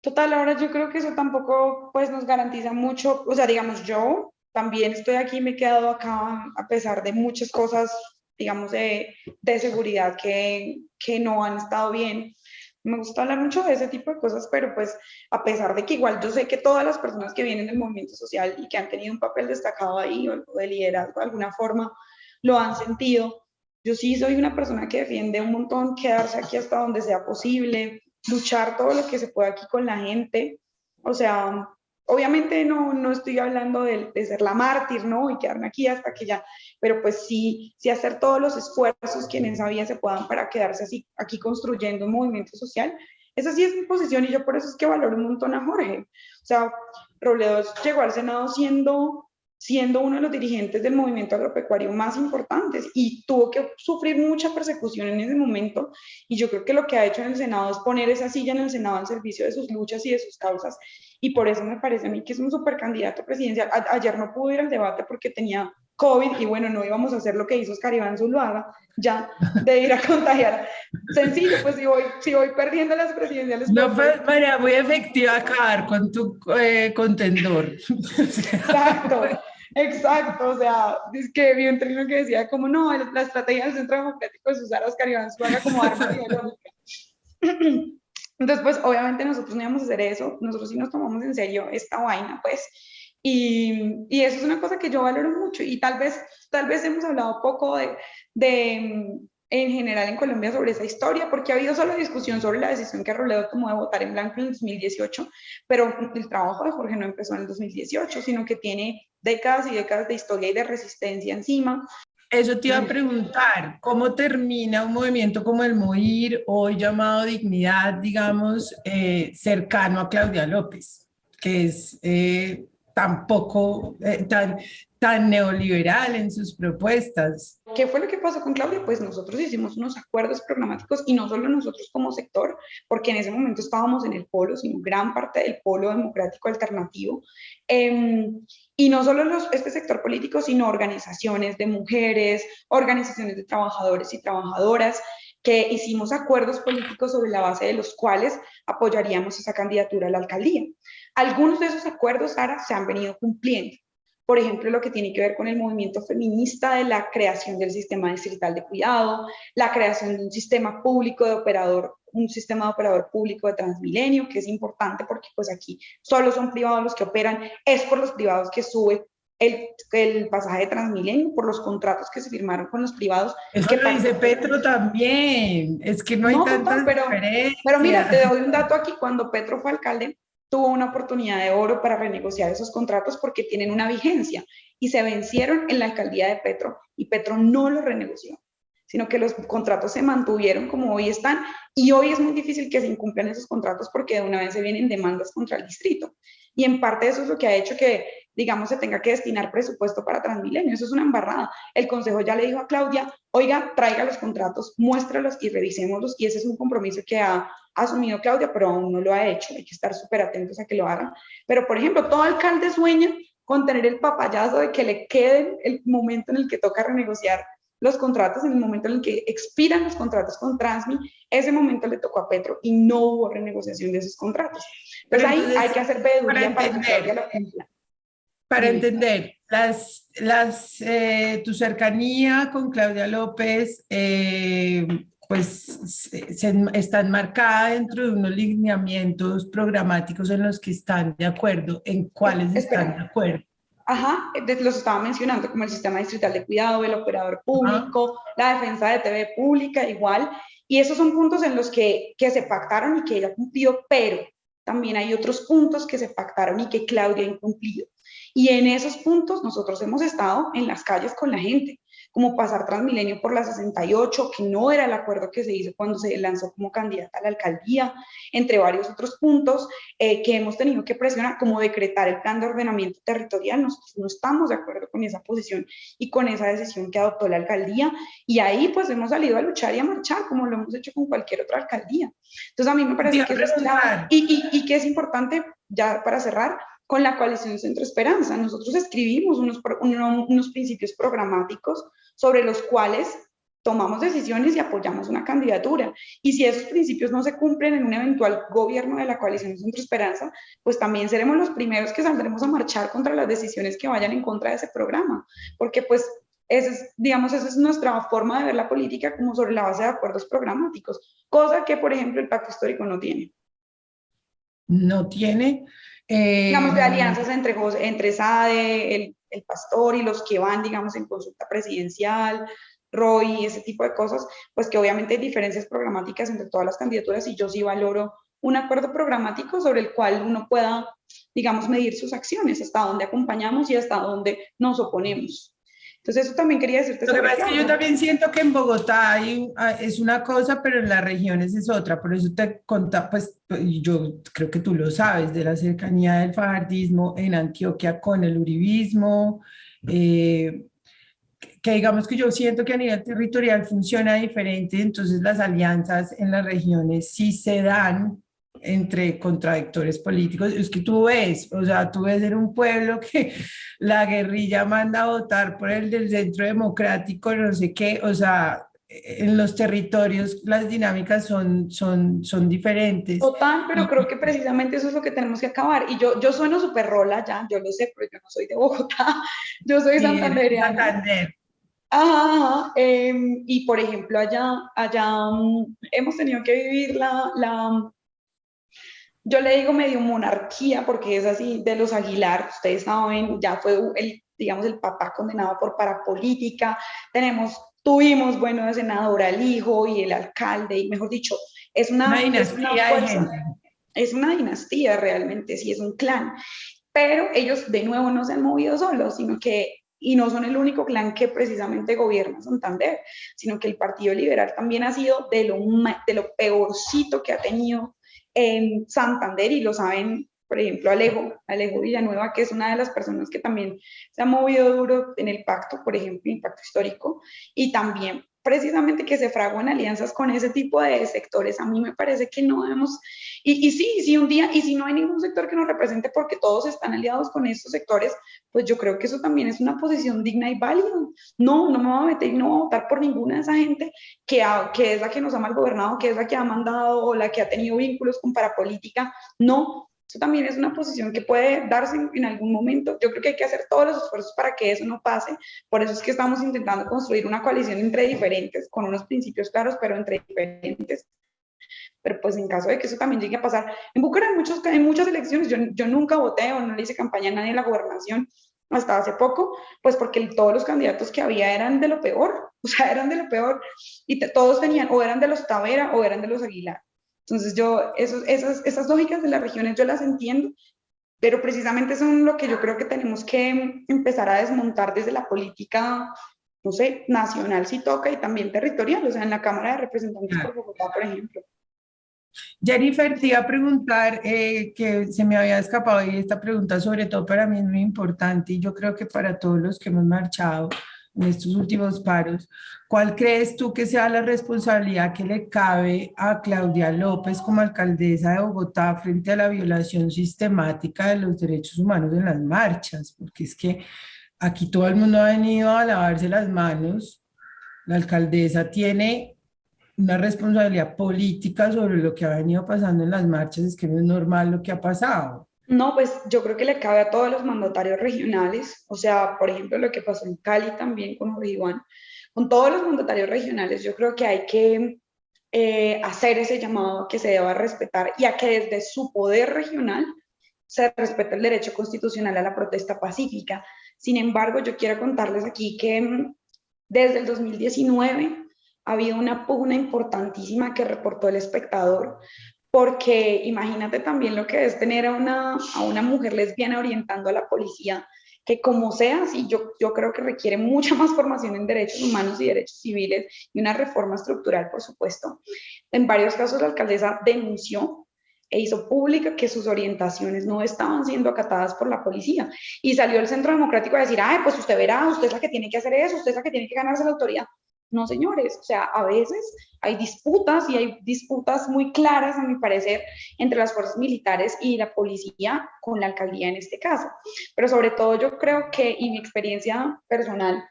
Total, ahora yo creo que eso tampoco pues nos garantiza mucho, o sea, digamos, yo también estoy aquí, me he quedado acá a pesar de muchas cosas, digamos, de seguridad que no han estado bien. Me gusta hablar mucho de ese tipo de cosas, pero pues a pesar de que igual yo sé que todas las personas que vienen del movimiento social y que han tenido un papel destacado ahí o de liderazgo de alguna forma, lo han sentido. Yo sí soy una persona que defiende un montón quedarse aquí hasta donde sea posible, luchar todo lo que se pueda aquí con la gente. O sea, obviamente no estoy hablando de ser la mártir, ¿no? Y quedarme aquí hasta que ya, pero pues sí hacer todos los esfuerzos que en esa vía se puedan para quedarse así, aquí construyendo un movimiento social. Esa sí es mi posición, y yo por eso es que valoro un montón a Jorge. O sea, Robledo llegó al Senado siendo uno de los dirigentes del movimiento agropecuario más importantes, y tuvo que sufrir mucha persecución en ese momento, y yo creo que lo que ha hecho en el Senado es poner esa silla en el Senado al servicio de sus luchas y de sus causas, y por eso me parece a mí que es un super candidato presidencial. Ayer no pudo ir al debate porque tenía COVID, y bueno, no íbamos a hacer lo que hizo Oscar Iván Zuluaga, ya de ir a contagiar. Sencillo, pues si voy perdiendo las presidenciales, No pues voy. fue manera muy efectiva acabar con tu contendor. Exacto. Exacto, o sea, es que vi un trino que decía como no, la estrategia del Centro Democrático es usar a Oscar Iván Zuluaga como arma ideológica. Entonces, pues obviamente nosotros no íbamos a hacer eso, nosotros sí nos tomamos en serio esta vaina, pues, y eso es una cosa que yo valoro mucho y tal vez hemos hablado poco en general en Colombia sobre esa historia, porque ha habido solo discusión sobre la decisión que Robledo tomó de votar en blanco en el 2018, pero el trabajo de Jorge no empezó en el 2018, sino que tiene décadas y décadas de historia y de resistencia encima. Eso te iba a preguntar, ¿cómo termina un movimiento como el MOIR, hoy llamado Dignidad, digamos, cercano a Claudia López, que es tampoco tan neoliberal en sus propuestas? ¿Qué fue lo que pasó con Claudia? Pues nosotros hicimos unos acuerdos programáticos y no solo nosotros como sector, porque en ese momento estábamos en el polo, sino gran parte del polo democrático alternativo. Y no solo este sector político, sino organizaciones de mujeres, organizaciones de trabajadores y trabajadoras, que hicimos acuerdos políticos sobre la base de los cuales apoyaríamos esa candidatura a la alcaldía. Algunos de esos acuerdos, Sara, se han venido cumpliendo. Por ejemplo, lo que tiene que ver con el movimiento feminista de la creación del sistema distrital de cuidado, la creación de un sistema público de operador, un sistema de operador público de Transmilenio, que es importante porque pues aquí solo son privados los que operan, es por los privados que sube el pasaje de Transmilenio, por los contratos que se firmaron con los privados. Eso Que lo dice Petro también, es que no hay no, total, tantas pero mira, te diferencias. doy un dato aquí, cuando Petro fue alcalde, tuvo una oportunidad de oro para renegociar esos contratos porque tienen una vigencia y se vencieron en la alcaldía de Petro y Petro no los renegoció, sino que los contratos se mantuvieron como hoy están y hoy es muy difícil que se incumplan esos contratos porque de una vez se vienen demandas contra el distrito. Y en parte eso es lo que ha hecho que, digamos, se tenga que destinar presupuesto para Transmilenio. Eso es una embarrada. El Consejo ya le dijo a Claudia, oiga, traiga los contratos, muéstralos y revisémoslos. Y ese es un compromiso que ha asumido Claudia, pero aún no lo ha hecho. Hay que estar súper atentos a que lo hagan. Pero, por ejemplo, todo alcalde sueña con tener el papayazo de que le queden el momento en el que toca renegociar los contratos, en el momento en el que expiran los contratos con Transmi, ese momento le tocó a Petro y no hubo renegociación de esos contratos. Entonces, ahí hay que hacer veeduría para que Claudia lo cumpla. Para entender, tu cercanía con Claudia López, pues está enmarcada dentro de unos lineamientos programáticos en los que están de acuerdo, en cuáles están de acuerdo. Ajá, los estaba mencionando, como el sistema distrital de cuidado, el operador público, la defensa de TV pública, igual. Y esos son puntos en los que se pactaron y que ella cumplió, pero también hay otros puntos que se pactaron y que Claudia ha incumplido. Y en esos puntos nosotros hemos estado en las calles con la gente, como pasar Transmilenio por la 68, que no era el acuerdo que se hizo cuando se lanzó como candidata a la alcaldía, entre varios otros puntos que hemos tenido que presionar, como decretar el plan de ordenamiento territorial. Nosotros no estamos de acuerdo con esa posición y con esa decisión que adoptó la alcaldía, y ahí pues hemos salido a luchar y a marchar, como lo hemos hecho con cualquier otra alcaldía. Entonces a mí me parece que eso es clave y que es importante, ya para cerrar, con la coalición Centro Esperanza. Nosotros escribimos unos principios programáticos sobre los cuales tomamos decisiones y apoyamos una candidatura. Y si esos principios no se cumplen en un eventual gobierno de la coalición Centro Esperanza, pues también seremos los primeros que saldremos a marchar contra las decisiones que vayan en contra de ese programa. Porque pues esa es nuestra forma de ver la política, como sobre la base de acuerdos programáticos, cosa que, por ejemplo, el pacto histórico no tiene. No tiene. Digamos, de alianzas entre SADE, el pastor y los que van, digamos, en consulta presidencial, Roy, ese tipo de cosas, pues que obviamente hay diferencias programáticas entre todas las candidaturas y yo sí valoro un acuerdo programático sobre el cual uno pueda, digamos, medir sus acciones, hasta dónde acompañamos y hasta dónde nos oponemos. Entonces eso también quería decirte. Lo que pasa es que yo también siento que en Bogotá es una cosa, pero en las regiones es otra. Por eso te contaba, pues yo creo que tú lo sabes, de la cercanía del fajardismo en Antioquia con el uribismo, que digamos que yo siento que a nivel territorial funciona diferente, entonces las alianzas en las regiones sí se dan entre contradictores políticos. Es que tú ves, o sea, tú ves en un pueblo que la guerrilla manda a votar por el del Centro Democrático, no sé qué, o sea, en los territorios las dinámicas son diferentes. Total, pero Y, creo que precisamente eso es lo que tenemos que acabar. Y yo sueno súper rola ya, yo lo sé, pero yo no soy de Bogotá, yo soy y eres de santandereana. Santander. Ajá, ajá, y por ejemplo, allá hemos tenido que vivir yo le digo medio monarquía, porque es así de los Aguilar, ustedes saben, ya fue digamos, el papá condenado por parapolítica, tuvimos, bueno, de senador al hijo y el alcalde, y mejor dicho, Una es una dinastía de fuerza, gente. es una dinastía realmente, sí, es un clan, pero ellos de nuevo no se han movido solos, y no son el único clan que precisamente gobierna Santander, sino que el Partido Liberal también ha sido de lo peorcito que ha tenido en Santander, y lo saben, por ejemplo, Alejo Villanueva, que es una de las personas que también se ha movido duro en el pacto, por ejemplo, el pacto histórico, y también precisamente que se fraguan alianzas con ese tipo de sectores. A mí me parece que no debemos, y sí, sí, un día, y si no hay ningún sector que nos represente porque todos están aliados con estos sectores, pues yo creo que eso también es una posición digna y válida. No, no me voy a meter y no voy a votar por ninguna de esa gente que es la que nos ha mal gobernado, que es la que ha mandado o la que ha tenido vínculos con parapolítica. No, eso también es una posición que puede darse en algún momento. Yo creo que hay que hacer todos los esfuerzos para que eso no pase. Por eso es que estamos intentando construir una coalición entre diferentes, con unos principios claros, pero entre diferentes. Pero pues en caso de que eso también llegue a pasar, en Bucaramanga en muchas elecciones yo nunca voté o no le hice campaña a nadie en la gobernación hasta hace poco, pues porque todos los candidatos que había eran de lo peor, o sea, eran de lo peor, y todos tenían, o eran de los Tavera o eran de los Aguilar. Entonces esas lógicas de las regiones yo las entiendo, pero precisamente son lo que yo creo que tenemos que empezar a desmontar desde la política, no sé, nacional si toca y también territorial, o sea, en la Cámara de Representantes por Bogotá, por ejemplo. Jennifer, te iba a preguntar que se me había escapado y esta pregunta sobre todo para mí es muy importante y yo creo que para todos los que hemos marchado en estos últimos paros, ¿cuál crees tú que sea la responsabilidad que le cabe a Claudia López como alcaldesa de Bogotá frente a la violación sistemática de los derechos humanos en las marchas? Porque es que aquí todo el mundo ha venido a lavarse las manos, la alcaldesa tiene una responsabilidad política sobre lo que ha venido pasando en las marchas, es que no es normal lo que ha pasado. No, pues yo creo que le cabe a todos los mandatarios regionales, o sea, por ejemplo, lo que pasó en Cali también con Jorge Iván, con todos los mandatarios regionales, yo creo que hay que hacer ese llamado a que se deba respetar y a que desde su poder regional se respete el derecho constitucional a la protesta pacífica. Sin embargo, yo quiero contarles aquí que desde el 2019 ha habido una pugna importantísima que reportó el espectador, porque imagínate también lo que es tener a una mujer lesbiana orientando a la policía, que como sea, sí, yo creo que requiere mucha más formación en derechos humanos y derechos civiles y una reforma estructural, por supuesto. En varios casos la alcaldesa denunció e hizo pública que sus orientaciones no estaban siendo acatadas por la policía. Y salió el Centro Democrático a decir, ay, pues usted verá, usted es la que tiene que hacer eso, usted es la que tiene que ganarse la autoridad. No, señores, o sea, a veces hay disputas y hay disputas muy claras, a mi parecer, entre las fuerzas militares y la policía con la alcaldía en este caso. Pero sobre todo yo creo que, y mi experiencia personal,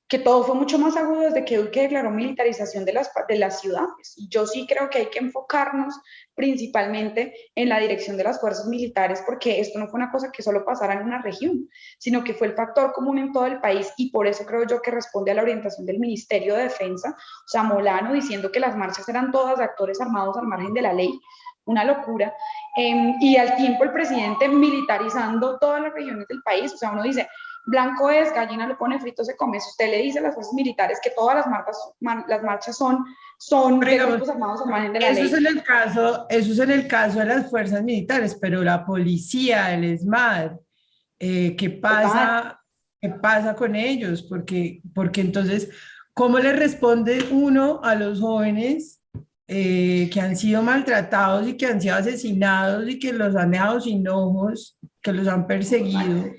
que todo fue mucho más agudo desde que Duque declaró militarización de las ciudades. Y yo sí creo que hay que enfocarnos principalmente en la dirección de las fuerzas militares, porque esto no fue una cosa que solo pasara en una región, sino que fue el factor común en todo el país, y por eso creo yo que responde a la orientación del Ministerio de Defensa, o sea, Molano diciendo que las marchas eran todas de actores armados al margen de la ley, una locura, y al tiempo el presidente militarizando todas las regiones del país. O sea, uno dice, blanco es, gallina le pone, frito se come. Si usted le dice a las fuerzas militares que todas las marchas son Pero de digamos, grupos armados al margen de la ley. eso es en el caso de las fuerzas militares, pero la policía, el ESMAD, ¿qué Total. pasa? ¿Qué pasa con ellos? Porque entonces, ¿cómo le responde uno a los jóvenes que han sido maltratados y que han sido asesinados y que los han dejado sin ojos, que los han perseguido?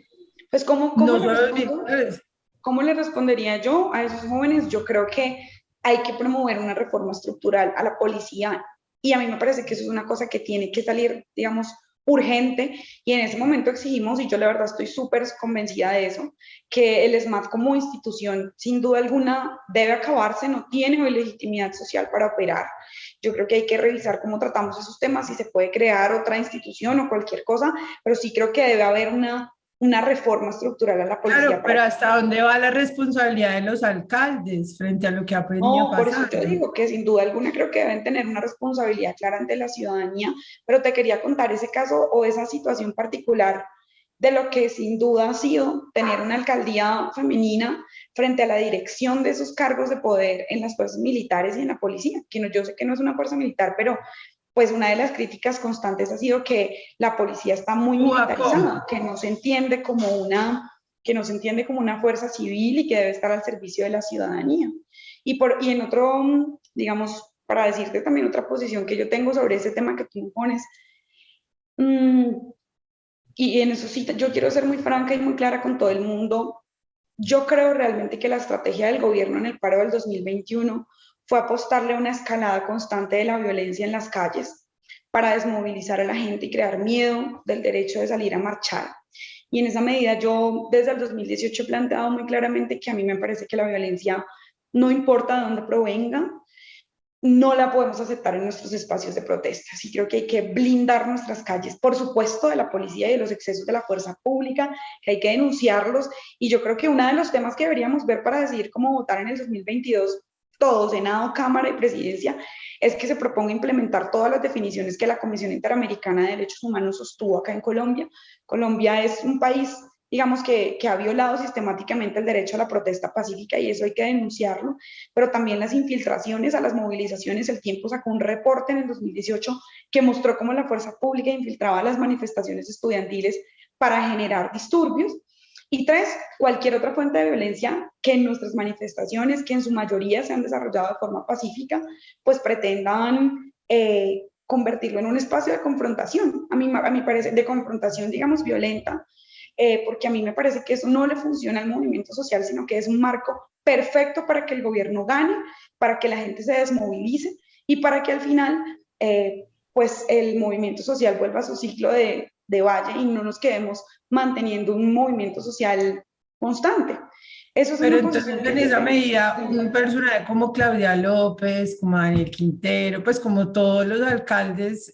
Pues, ¿cómo No le solo los respondo? militares. ¿Cómo le respondería yo a esos jóvenes? Yo creo que hay que promover una reforma estructural a la policía, y a mí me parece que eso es una cosa que tiene que salir, digamos, urgente, y en ese momento exigimos, y yo la verdad estoy súper convencida de eso, que el SMAT como institución sin duda alguna debe acabarse, no tiene hoy legitimidad social para operar. Yo creo que hay que revisar cómo tratamos esos temas, si se puede crear otra institución o cualquier cosa, pero sí creo que debe haber una reforma estructural a la policía Claro, para pero que... ¿hasta dónde va la responsabilidad de los alcaldes frente a lo que ha venido No, por eso yo pasando? digo que sin duda alguna creo que deben tener una responsabilidad clara ante la ciudadanía, pero te quería contar ese caso o esa situación particular de lo que sin duda ha sido tener una alcaldía femenina frente a la dirección de esos cargos de poder en las fuerzas militares y en la policía, que no, yo sé que no es una fuerza militar, pero pues una de las críticas constantes ha sido que la policía está muy ¿Cómo? militarizada, que no se entiende como una fuerza civil y que debe estar al servicio de la ciudadanía. Y en otro, digamos, para decirte también otra posición que yo tengo sobre ese tema que tú me pones, mmm, y en eso sí, yo quiero ser muy franca y muy clara con todo el mundo. Yo creo realmente que la estrategia del gobierno en el paro del 2021 fue apostarle a una escalada constante de la violencia en las calles para desmovilizar a la gente y crear miedo del derecho de salir a marchar. Y en esa medida yo desde el 2018 he planteado muy claramente que a mí me parece que la violencia, no importa de dónde provenga, no la podemos aceptar en nuestros espacios de protesta. Sí creo que hay que blindar nuestras calles, por supuesto, de la policía y de los excesos de la fuerza pública, que hay que denunciarlos. Y yo creo que uno de los temas que deberíamos ver para decidir cómo votar en el 2022, todo, Senado, Cámara y Presidencia, es que se proponga implementar todas las definiciones que la Comisión Interamericana de Derechos Humanos sostuvo acá en Colombia. Colombia es un país, digamos, que ha violado sistemáticamente el derecho a la protesta pacífica y eso hay que denunciarlo, pero también las infiltraciones a las movilizaciones. El Tiempo sacó un reporte en el 2018 que mostró cómo la fuerza pública infiltraba las manifestaciones estudiantiles para generar disturbios. Y tres, cualquier otra fuente de violencia que en nuestras manifestaciones, que en su mayoría se han desarrollado de forma pacífica, pues pretendan convertirlo en un espacio de confrontación, a mí parece, de confrontación, digamos, violenta, porque a mí me parece que eso no le funciona al movimiento social, sino que es un marco perfecto para que el gobierno gane, para que la gente se desmovilice y para que al final, pues el movimiento social vuelva a su ciclo de valle y no nos quedemos manteniendo un movimiento social constante. Eso es Pero una entonces, posición que en yo esa tengo. medida, un personaje como Claudia López, como Daniel Quintero, pues como todos los alcaldes,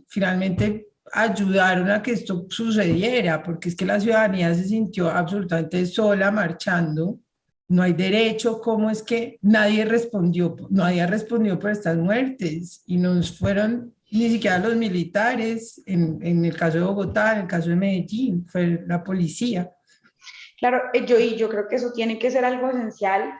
finalmente ayudaron a que esto sucediera, porque es que la ciudadanía se sintió absolutamente sola marchando. No hay derecho, ¿cómo es que nadie respondió? Nadie respondió por estas muertes y nos fueron ni siquiera los militares, en el caso de Bogotá, en el caso de Medellín, fue la policía. Claro, yo creo que eso tiene que ser algo esencial.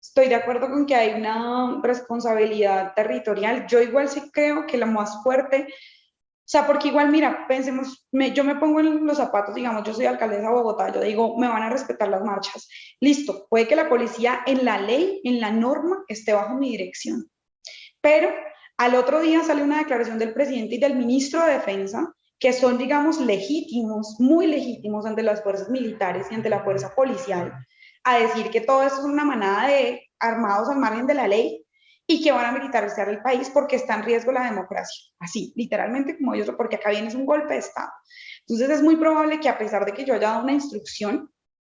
Estoy de acuerdo con que hay una responsabilidad territorial. Yo igual sí creo que la más fuerte, o sea, porque igual, mira, pensemos, yo me pongo en los zapatos, digamos, yo soy alcaldesa de Bogotá, yo digo, me van a respetar las marchas. Listo, puede que la policía en la ley, en la norma, esté bajo mi dirección, pero al otro día sale una declaración del presidente y del ministro de Defensa que son, digamos, legítimos, muy legítimos ante las fuerzas militares y ante la fuerza policial, a decir que todo esto es una manada de armados al margen de la ley y que van a militarizar el país porque está en riesgo la democracia. Así, literalmente como ellos, porque acá viene es un golpe de Estado. Entonces es muy probable que a pesar de que yo haya dado una instrucción,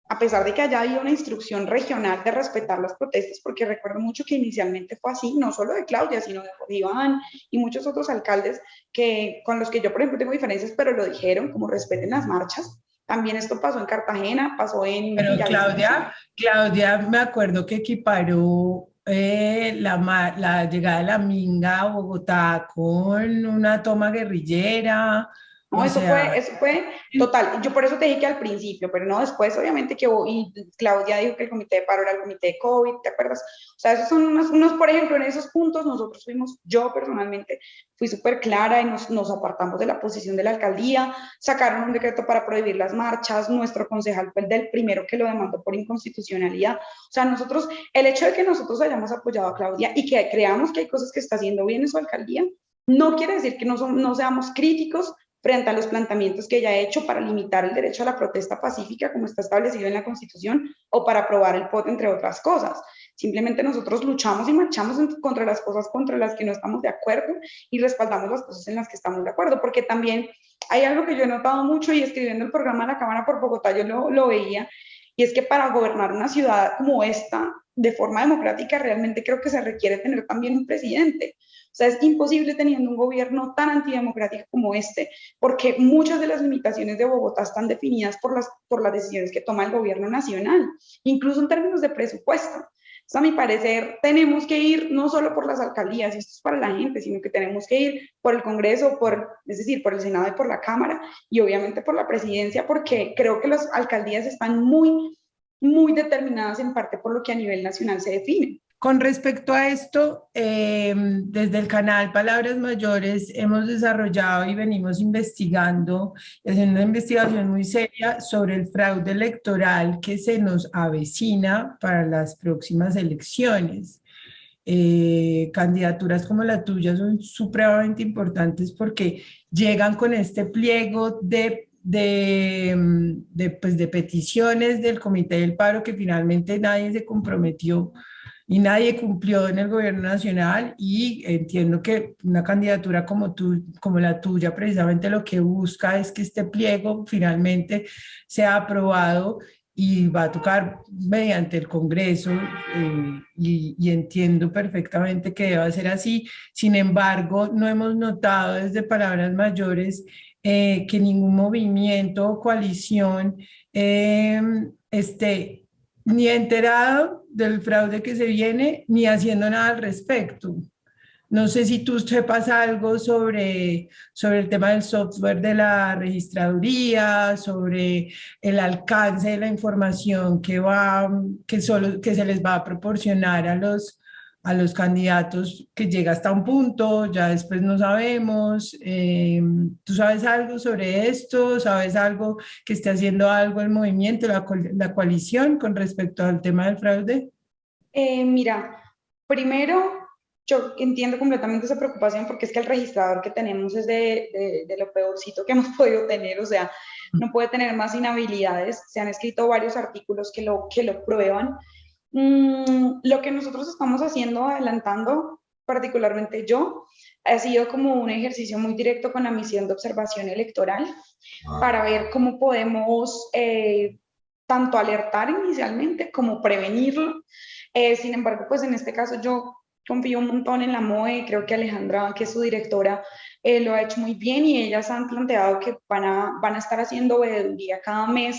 a pesar de que haya habido una instrucción regional de respetar las protestas, porque recuerdo mucho que inicialmente fue así, no solo de Claudia, sino de Iván y muchos otros alcaldes que, con los que yo, por ejemplo, tengo diferencias, pero lo dijeron, como respeten las marchas. También esto pasó en Cartagena, pasó en Pero Villavicencio. Claudia, me acuerdo que equiparó la llegada de la Minga a Bogotá con una toma guerrillera, No, o sea, eso fue total. Yo por eso te dije que al principio, pero no después, obviamente, y Claudia dijo que el comité de paro era el comité de COVID, ¿te acuerdas? O sea, esos son por ejemplo, en esos puntos nosotros fuimos, yo personalmente fui súper clara y nos apartamos de la posición de la alcaldía, sacaron un decreto para prohibir las marchas, nuestro concejal fue el del primero que lo demandó por inconstitucionalidad. O sea, nosotros, el hecho de que nosotros hayamos apoyado a Claudia y que creamos que hay cosas que está haciendo bien en su alcaldía, no quiere decir que no seamos críticos frente a los planteamientos que ella ha hecho para limitar el derecho a la protesta pacífica como está establecido en la Constitución o para aprobar el POT, entre otras cosas. Simplemente nosotros luchamos y marchamos contra las cosas contra las que no estamos de acuerdo y respaldamos las cosas en las que estamos de acuerdo, porque también Hay algo que yo he notado mucho y escribiendo el programa de la Cámara por Bogotá yo lo veía, y es que para gobernar una ciudad como esta de forma democrática realmente creo que se requiere tener también un presidente. O sea, es imposible teniendo un gobierno tan antidemocrático como este, porque muchas de las limitaciones de Bogotá están definidas por las decisiones que toma el gobierno nacional, incluso en términos de presupuesto. Entonces, a mi parecer, tenemos que ir no solo por las alcaldías, y esto es para la gente, sino que tenemos que ir por el Congreso, es decir, por el Senado y por la Cámara, y obviamente por la presidencia, porque creo que las alcaldías están muy determinadas en parte por lo que a nivel nacional se define. Con respecto a esto, desde el canal Palabras Mayores hemos desarrollado y venimos investigando, haciendo una investigación muy seria sobre el fraude electoral que se nos avecina para las próximas elecciones. Candidaturas como la tuya son supremamente importantes porque llegan con este pliego pues de peticiones del Comité del Paro que finalmente nadie se comprometió y nadie cumplió en el gobierno nacional, y entiendo que una candidatura como como la tuya, precisamente lo que busca es que este pliego finalmente sea aprobado y va a tocar mediante el Congreso, y entiendo perfectamente que deba ser así. Sin embargo, no hemos notado desde Palabras Mayores que ningún movimiento o coalición esté ni enterado del fraude que se viene, ni haciendo nada al respecto. No sé si tú sepas algo sobre el tema del software de la registraduría, sobre el alcance de la información que se les va a proporcionar a los candidatos, que llega hasta un punto, ya después no sabemos. ¿Tú sabes algo sobre esto? ¿Sabes algo que esté haciendo algo el movimiento, la coalición con respecto al tema del fraude? Mira, primero, yo entiendo completamente esa preocupación porque es que el registrador que tenemos es de lo peorcito que hemos podido tener, o sea, no puede tener más inhabilidades. Se han escrito varios artículos que lo prueban. Lo que nosotros estamos haciendo, adelantando, particularmente yo, ha sido como un ejercicio muy directo con la misión de observación electoral para ver cómo podemos tanto alertar inicialmente como prevenirlo. Sin embargo, pues en este caso yo confío un montón en la MOE, creo que Alejandra, que es su directora, lo ha hecho muy bien, y ellas han planteado que van a estar haciendo veeduría cada mes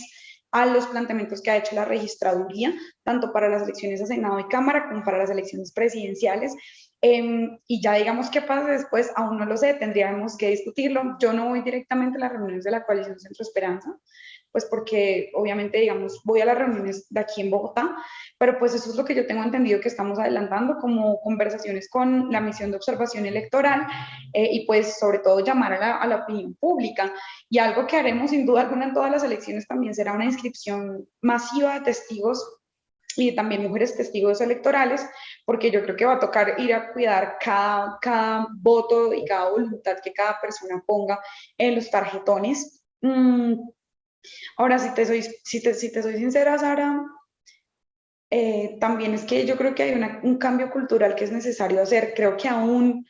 a los planteamientos que ha hecho la registraduría, tanto para las elecciones a Senado y Cámara como para las elecciones presidenciales. Y ya digamos qué pasa después, aún no lo sé, tendríamos que discutirlo. Yo no voy directamente a las reuniones de la coalición Centro Esperanza, pues porque obviamente, digamos, voy a las reuniones de aquí en Bogotá, pero pues eso es lo que yo tengo entendido que estamos adelantando como conversaciones con la misión de observación electoral, y pues sobre todo llamar a la opinión pública. Y algo que haremos sin duda alguna en todas las elecciones también será una inscripción masiva de testigos y también mujeres testigos electorales, porque yo creo que va a tocar ir a cuidar cada voto y cada voluntad que cada persona ponga en los tarjetones. Ahora, si te soy sincera, Sara, también es que yo creo que hay un cambio cultural que es necesario hacer. Creo que aún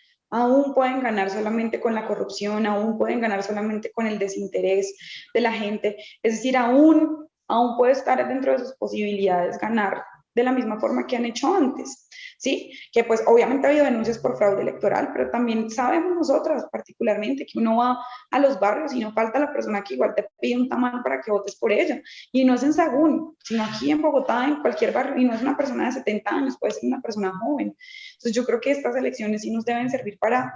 pueden ganar solamente con la corrupción, aún pueden ganar solamente con el desinterés de la gente. Es decir, aún puede estar dentro de sus posibilidades ganar de la misma forma que han hecho antes, ¿sí? Que pues obviamente ha habido denuncias por fraude electoral, pero también sabemos nosotras particularmente que uno va a los barrios y no falta la persona que igual te pide un tamal para que votes por ella. Y no es en Sagún, sino aquí en Bogotá, en cualquier barrio, y no es una persona de 70 años, puede ser una persona joven. Entonces yo creo que estas elecciones sí nos deben servir para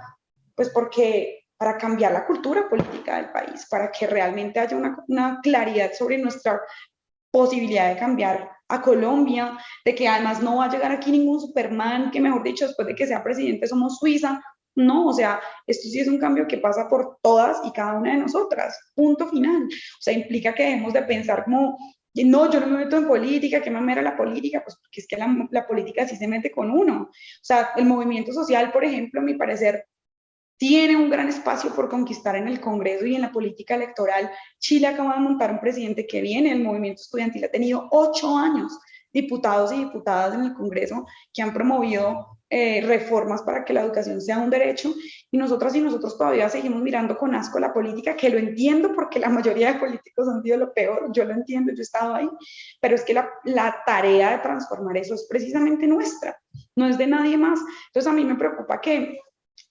cambiar la cultura política del país, para que realmente haya una claridad sobre nuestra posibilidad de cambiar a Colombia, de que además no va a llegar aquí ningún Superman, que mejor dicho, después de que sea presidente somos Suiza. No, o sea, esto sí es un cambio que pasa por todas y cada una de nosotras, punto final. O sea, implica que debemos de pensar como, no, yo no me meto en política, que mamera la política, pues porque es que la política sí se mete con uno. O sea, el movimiento social, por ejemplo, a mi parecer, tiene un gran espacio por conquistar en el Congreso y en la política electoral. Chile acaba de montar un presidente que viene, el movimiento estudiantil ha tenido 8 años diputados y diputadas en el Congreso que han promovido reformas para que la educación sea un derecho, y nosotras y nosotros todavía seguimos mirando con asco la política, que lo entiendo porque la mayoría de políticos han sido lo peor, yo lo entiendo, yo he estado ahí, pero es que la tarea de transformar eso es precisamente nuestra, no es de nadie más. Entonces a mí me preocupa que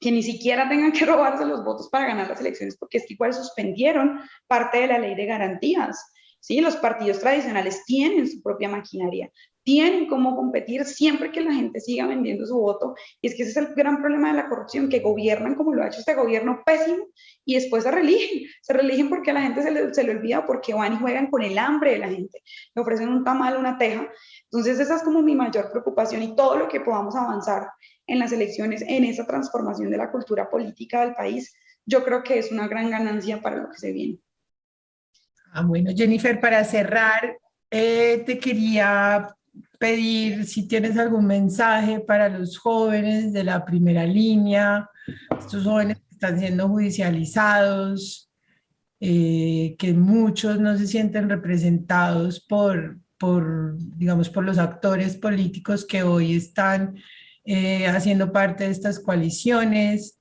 ni siquiera tengan que robarse los votos para ganar las elecciones, porque es que igual suspendieron parte de la ley de garantías. ¿Sí? Los partidos tradicionales tienen su propia maquinaria, tienen cómo competir siempre que la gente siga vendiendo su voto. Y es que ese es el gran problema de la corrupción, que gobiernan como lo ha hecho este gobierno pésimo y después se religen porque a la gente se le olvida, porque van y juegan con el hambre de la gente, le ofrecen un tamal, una teja. Entonces esa es como mi mayor preocupación, y todo lo que podamos avanzar en las elecciones, en esa transformación de la cultura política del país, yo creo que es una gran ganancia para lo que se viene. Bueno, Jennifer, para cerrar, te quería pedir si tienes algún mensaje para los jóvenes de la primera línea, estos jóvenes que están siendo judicializados, que muchos no se sienten representados digamos, por los actores políticos que hoy están haciendo parte de estas coaliciones.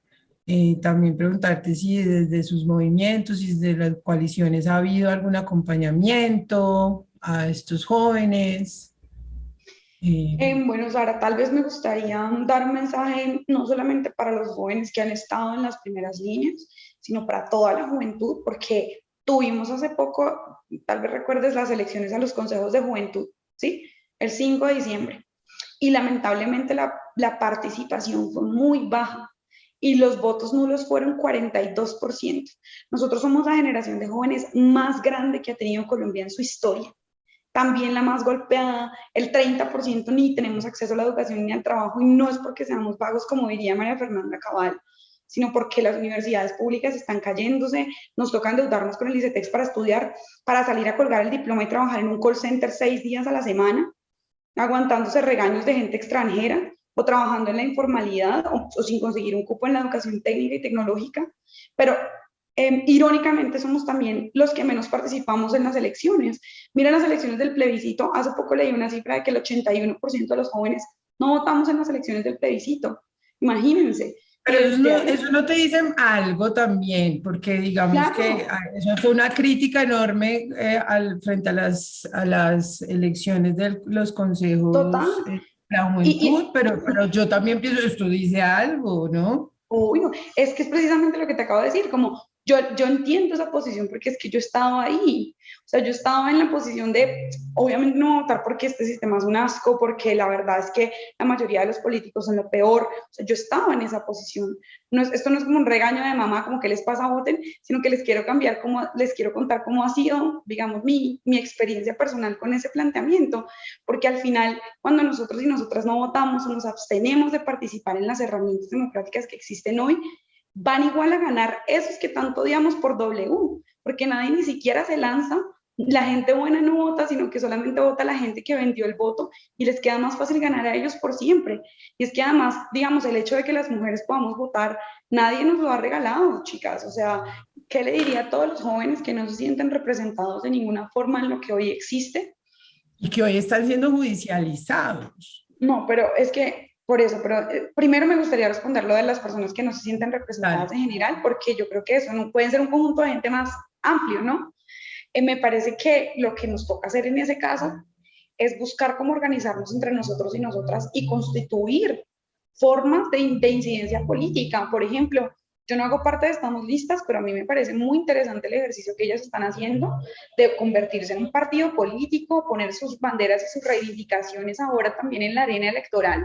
También preguntarte si desde sus movimientos y desde las coaliciones ha habido algún acompañamiento a estos jóvenes. Bueno, Sara, tal vez me gustaría dar un mensaje no solamente para los jóvenes que han estado en las primeras líneas, sino para toda la juventud, porque tuvimos hace poco, tal vez recuerdes, las elecciones a los consejos de juventud, ¿sí? El 5 de diciembre. Y lamentablemente la participación fue muy baja y los votos nulos fueron 42%. Nosotros somos la generación de jóvenes más grande que ha tenido Colombia en su historia, también la más golpeada. El 30% ni tenemos acceso a la educación ni al trabajo, y no es porque seamos vagos, como diría María Fernanda Cabal, sino porque las universidades públicas están cayéndose, nos toca endeudarnos con el ICETEX para estudiar, para salir a colgar el diploma y trabajar en un call center 6 días a la semana, aguantándose regaños de gente extranjera, o trabajando en la informalidad, o sin conseguir un cupo en la educación técnica y tecnológica. Pero irónicamente somos también los que menos participamos en las elecciones. Mira las elecciones del plebiscito, hace poco leí una cifra de que el 81% de los jóvenes no votamos en las elecciones del plebiscito. Imagínense. Pero eso no te dicen algo también, porque digamos Claro, que eso fue una crítica enorme frente a las elecciones de los total. consejos de la Y, juventud, pero yo también pienso, esto dice algo, ¿no? uy, no, es que es precisamente lo que te acabo de decir, como yo entiendo esa posición porque es que yo estaba ahí, o sea, yo estaba en la posición de, obviamente no votar porque este sistema es un asco, porque la verdad es que la mayoría de los políticos son lo peor, o sea, yo estaba en esa posición. No es, esto no es como un regaño de mamá, como que les pasa, voten, sino que les quiero cambiar, les quiero contar cómo ha sido, digamos, mi experiencia personal con ese planteamiento, porque al final, cuando nosotros y nosotras no votamos o nos abstenemos de participar en las herramientas democráticas que existen hoy, van igual a ganar esos que tanto odiamos por W, porque nadie ni siquiera se lanza. La gente buena no vota, sino que solamente vota la gente que vendió el voto, y les queda más fácil ganar a ellos por siempre. Y es que además, digamos, el hecho de que las mujeres podamos votar, nadie nos lo ha regalado, chicas. O sea, ¿qué le diría a todos los jóvenes que no se sienten representados de ninguna forma en lo que hoy existe? Y que hoy están siendo judicializados. No, pero es que por eso, pero primero me gustaría responder lo de las personas que no se sienten Dale. representadas en general, porque yo creo que eso no puede ser un conjunto de gente más amplio, ¿no? Me parece que lo que nos toca hacer en ese caso es buscar cómo organizarnos entre nosotros y nosotras y constituir formas de incidencia política. Por ejemplo, yo no hago parte de Estamos Listas, pero a mí me parece muy interesante el ejercicio que ellas están haciendo de convertirse en un partido político, poner sus banderas y sus reivindicaciones ahora también en la arena electoral.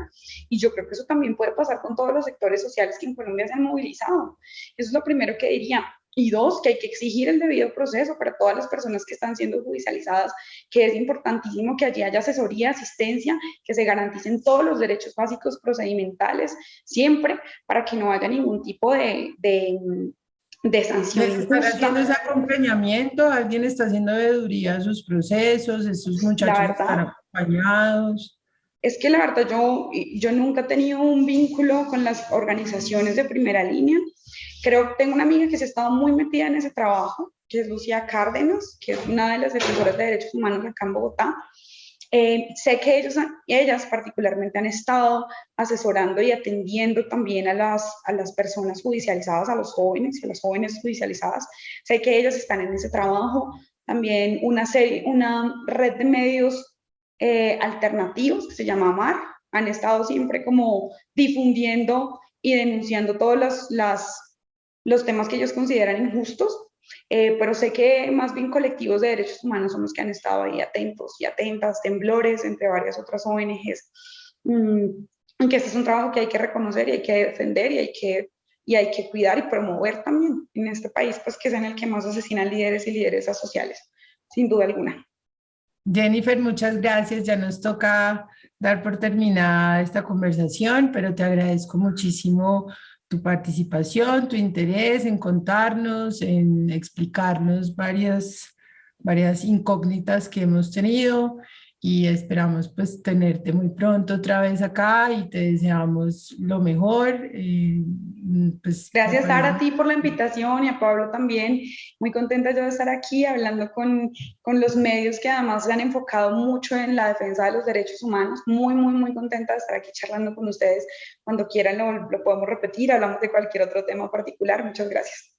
Y yo creo que eso también puede pasar con todos los sectores sociales que en Colombia se han movilizado. Eso es lo primero que diría. Y dos, que hay que exigir el debido proceso para todas las personas que están siendo judicializadas, que es importantísimo que allí haya asesoría, asistencia, que se garanticen todos los derechos básicos procedimentales, siempre, para que no haya ningún tipo de sanción ¿Les están haciendo injusta. ese acompañamiento? ¿Alguien está haciendo veeduría de sus procesos? ¿Estos La muchachos están verdad, acompañados? es que la verdad yo nunca he tenido un vínculo con las organizaciones de primera línea. Creo que tengo una amiga que se ha estado muy metida en ese trabajo, que es Lucía Cárdenas, que es una de las defensoras de derechos humanos acá en Bogotá. Sé que ellas particularmente han estado asesorando y atendiendo también a las personas judicializadas, a los jóvenes y a las jóvenes judicializadas. Sé que ellas están en ese trabajo. También una red de medios alternativos que se llama AMAR, han estado siempre como difundiendo y denunciando todos los temas que ellos consideran injustos, pero sé que más bien colectivos de derechos humanos son los que han estado ahí atentos y atentas, Temblores, entre varias otras ONGs, que este es un trabajo que hay que reconocer y hay que defender y hay que cuidar y promover también en este país, pues que es en el que más asesinan líderes y lideresas sociales, sin duda alguna. Jennifer, muchas gracias. Ya nos toca dar por terminada esta conversación, pero te agradezco muchísimo tu participación, tu interés en contarnos, en explicarnos varias incógnitas que hemos tenido y esperamos pues tenerte muy pronto otra vez acá y te deseamos lo mejor. Pues me Gracias, Sara, a parece. ti por la invitación y a Pablo también. Muy contenta yo de estar aquí hablando con los medios que además se han enfocado mucho en la defensa de los derechos humanos. Muy, muy, muy contenta de estar aquí charlando con ustedes. Cuando quieran lo podemos repetir, hablamos de cualquier otro tema particular. Muchas gracias.